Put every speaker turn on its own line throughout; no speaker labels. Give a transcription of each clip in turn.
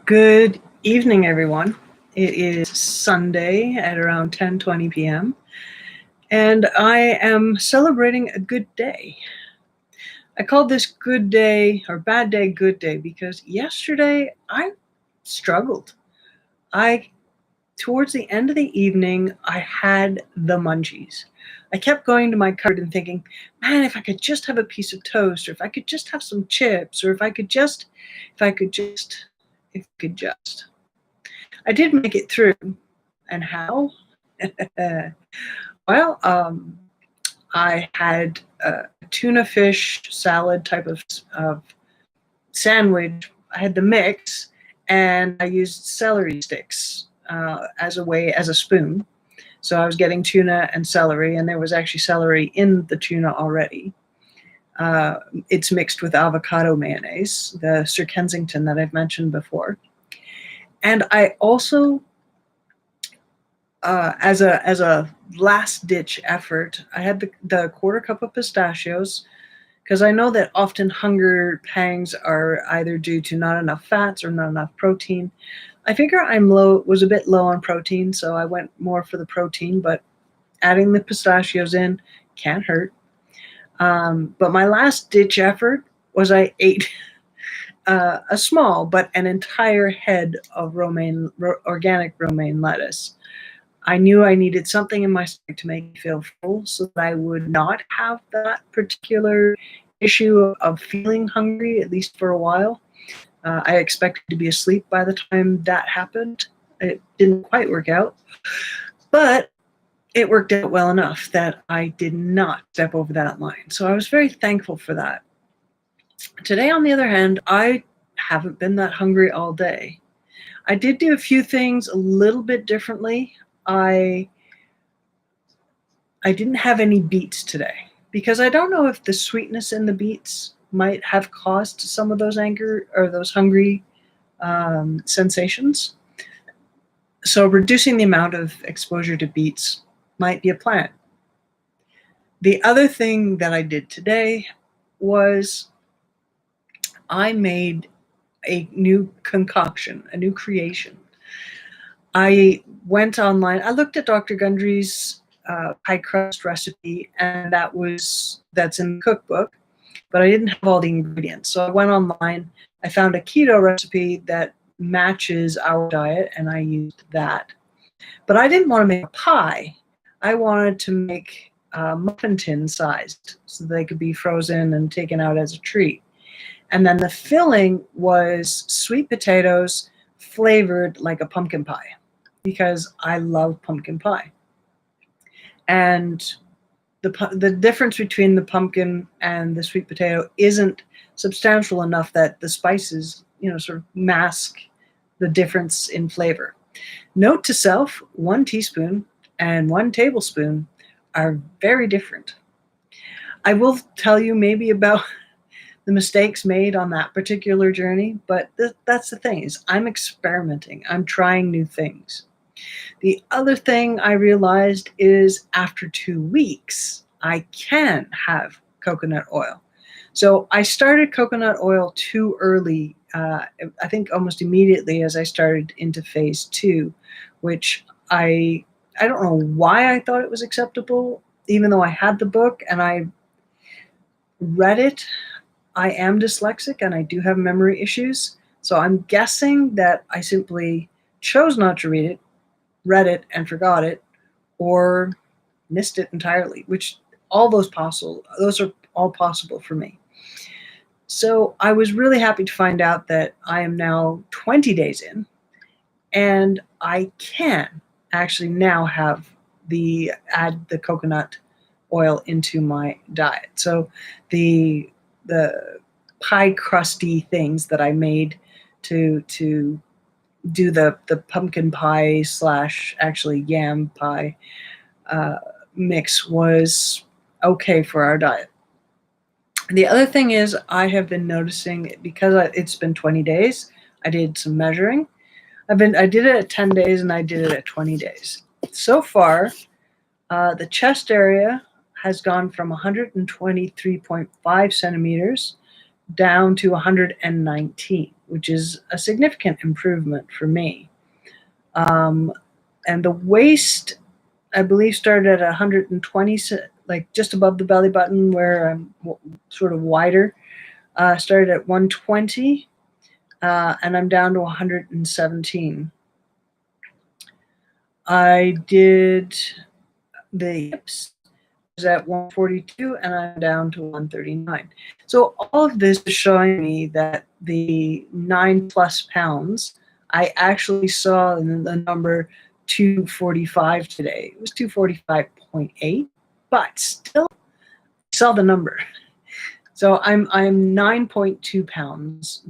Good evening, everyone. It is Sunday at around 10:20 p.m. and I am celebrating a good day. I called this good day or bad day good day because yesterday I struggled. I Towards the end of the evening, I had the munchies. I kept going to my cupboard and thinking, man, if I could just have a piece of toast, or if I could just have some chips, or if I could just. I did make it through. And how? well, I had a tuna fish salad type of sandwich. I had the mix, and I used celery sticks as a spoon. So I was getting tuna and celery, and there was actually celery in the tuna already. It's mixed with avocado mayonnaise, the Sir Kensington that I've mentioned before. And I also, as a last ditch effort, I had the quarter cup of pistachios, because I know that often hunger pangs are either due to not enough fats or not enough protein. I figure was a bit low on protein, so I went more for the protein, but adding the pistachios in can't hurt. But my last ditch effort was I ate a small but an entire head of organic romaine lettuce. I knew I needed something in my stomach to make me feel full so that I would not have that particular issue of feeling hungry, at least for a while. I expected to be asleep by the time that happened. It didn't quite work out, but it worked out well enough that I did not step over that line. So I was very thankful for that. Today, on the other hand, I haven't been that hungry all day. I did do a few things a little bit differently. I didn't have any beets today because I don't know if the sweetness in the beets might have caused some of those hungry sensations. So reducing the amount of exposure to beets might be a plan. The other thing that I did today was I made a new concoction, a new creation. I went online. I looked at Dr. Gundry's pie crust recipe, and that's in the cookbook, but I didn't have all the ingredients. So I went online. I found a keto recipe that matches our diet, and I used that. But I didn't want to make a pie. I wanted to make muffin tin sized so they could be frozen and taken out as a treat. And then the filling was sweet potatoes flavored like a pumpkin pie, because I love pumpkin pie. And the difference between the pumpkin and the sweet potato isn't substantial enough that the spices, sort of mask the difference in flavor. Note to self, 1 teaspoon and 1 tablespoon are very different. I will tell you maybe about the mistakes made on that particular journey, but that's the thing, is I'm experimenting. I'm trying new things. The other thing I realized is after 2 weeks, I can have coconut oil. So I started coconut oil too early, I think almost immediately as I started into phase 2, which I don't know why I thought it was acceptable, even though I had the book and I read it. I am dyslexic and I do have memory issues. So I'm guessing that I simply chose not to read it and forgot it, or missed it entirely, which those are all possible for me. So I was really happy to find out that I am now 20 days in, and I can actually now add the coconut oil into my diet. So the pie crusty things that I made to do the pumpkin pie / actually yam pie mix was okay for our diet. The other thing is, I have been noticing, because it's been 20 days, I did some measuring. I did it at 10 days and I did it at 20 days. So far, the chest area has gone from 123.5 centimeters down to 119, which is a significant improvement for me. And the waist, I believe, started at 120, like just above the belly button where I'm sort of wider. Started at 120, and I'm down to 117. I did the hips was at 142, and I'm down to 139. So all of this is showing me that the 9+ pounds, I actually saw the number 245 today. It was 245.8, but still I saw the number. So I'm 9.2 pounds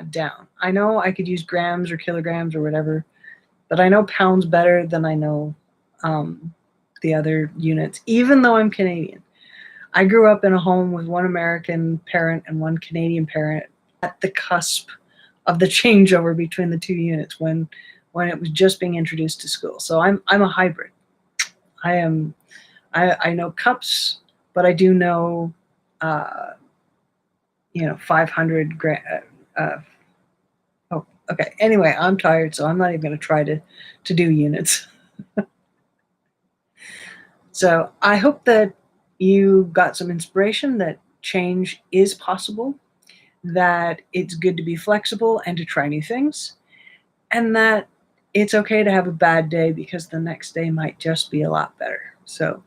down. I know I could use grams or kilograms or whatever, but I know pounds better than I know the other units, even though I'm Canadian. I grew up in a home with one American parent and one Canadian parent at the cusp of the changeover between the two units when it was just being introduced to school. So I'm a hybrid. I know cups, but I do know 500 gram. Oh, okay. Anyway, I'm tired, so I'm not even going to try to do units. So I hope that you got some inspiration that change is possible, that it's good to be flexible and to try new things, and that it's okay to have a bad day because the next day might just be a lot better. So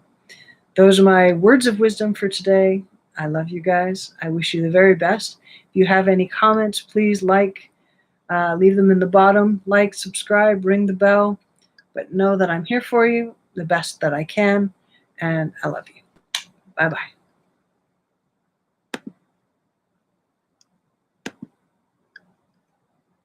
those are my words of wisdom for today. I love you guys. I wish you the very best. If you have any comments, please leave them in the bottom, subscribe, ring the bell, but know that I'm here for you the best that I can, and I love you. Bye-bye.